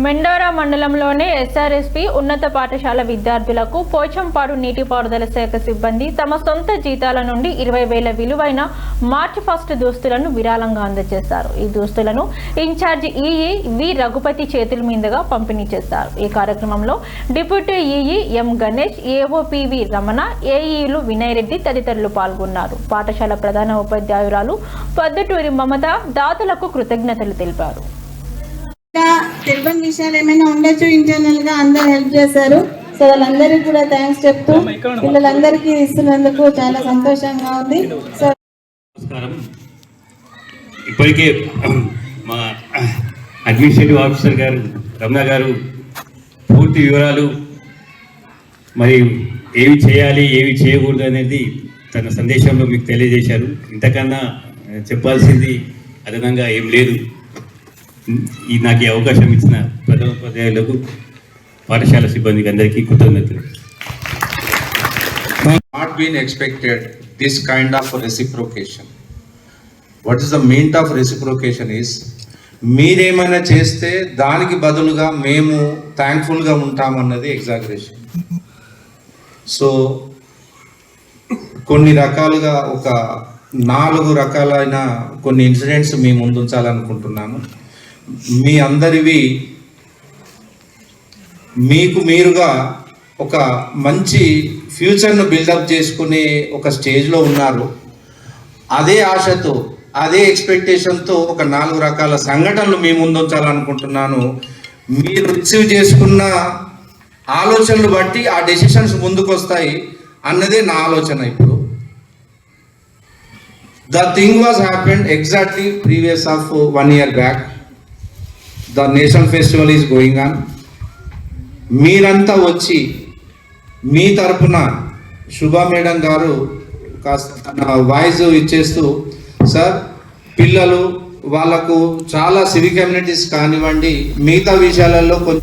మెండోరా మండలంలోని ఎస్ఆర్ఎస్పీ ఉన్నత పాఠశాల విద్యార్థులకు పోచంపాడు నీటిపారుదల శాఖ సిబ్బంది తమ సొంత జీతాల నుండి 20,000 విలువైన మార్చి 1 దుస్తులను విరాళంగా అందజేశారు. ఈ దుస్తులను ఇన్ఛార్జి ఈఈ వి రఘుపతి చేతుల మీదుగా పంపిణీ చేశారు. ఈ కార్యక్రమంలో డిప్యూటీ ఈఈ ఎం గణేష్, ఏఓ పివి రమణ, ఏఈలు వినయ్ రెడ్డి తదితరులు పాల్గొన్నారు. పాఠశాల ప్రధాన ఉపాధ్యాయురాలు పద్దుటూరి మమత దాతలకు కృతజ్ఞతలు తెలిపారు. తెలియని విషయాలు ఏమైనా ఉండొచ్చు, ఇంటర్నల్ గా అందరు హెల్ప్ చేశారు. సో వాళ్ళందరికీ కూడా థ్యాంక్స్ చెప్తూ పిల్లలందరికీ ఇస్తున్నందుకు చాలా సంతోషంగా ఉంది. సో నమస్కారం. ఇప్పటికే మా అడ్మినిస్ట్రేటివ్ ఆఫీసర్ గారు రమణ గారు పూర్తి వివరాలు మరి ఏవి చేయాలి ఏవి చేయకూడదు అనేది తన సందేశంలో మీకు తెలియజేశారు. ఇంతకన్నా చెప్పాల్సింది అదనంగా ఏం లేదు. నాకు ఈ అవకాశం ఇచ్చిన ప్రధానోపాధ్యాయులకు పాఠశాల సిబ్బందికి అందరికీ కృతజ్ఞతలు. Not been expected this kind of reciprocation. What is the meaning of reciprocation is మీరేమైనా చేస్తే దానికి బదులుగా మేము థ్యాంక్ఫుల్గా ఉంటామన్నది ఎగ్జాగరేషన్. సో కొన్ని రకాలుగా ఒక 4 రకాలైన కొన్ని ఇన్సిడెంట్స్ మీ ముందు ఉంచాలనుకుంటున్నాను. మీ అందరివి మీకు మీరుగా ఒక మంచి ఫ్యూచర్ను బిల్డప్ చేసుకునే ఒక స్టేజ్లో ఉన్నారు. అదే ఆశతో అదే ఎక్స్పెక్టేషన్తో ఒక 4 రకాల సంఘటనలు మీ ముందు ఉంచాలనుకుంటున్నాను. మీరు రిసీవ్ చేసుకున్న ఆలోచనలు బట్టి ఆ డెసిషన్స్ ముందుకు వస్తాయి అన్నదే నా ఆలోచన. ఇప్పుడు the thing was happened exactly previous of 1 year back. The national festival is going on. మీరంతా వచ్చి మీ తరపున శుభా మేడం గారు కాస్త వాయిస్ ఇచ్చేస్తూ, సార్ పిల్లలు వాళ్ళకు చాలా సివిక్ కమ్యూనిటీస్ కానివ్వండి మిగతా విషయాలలో కొంచెం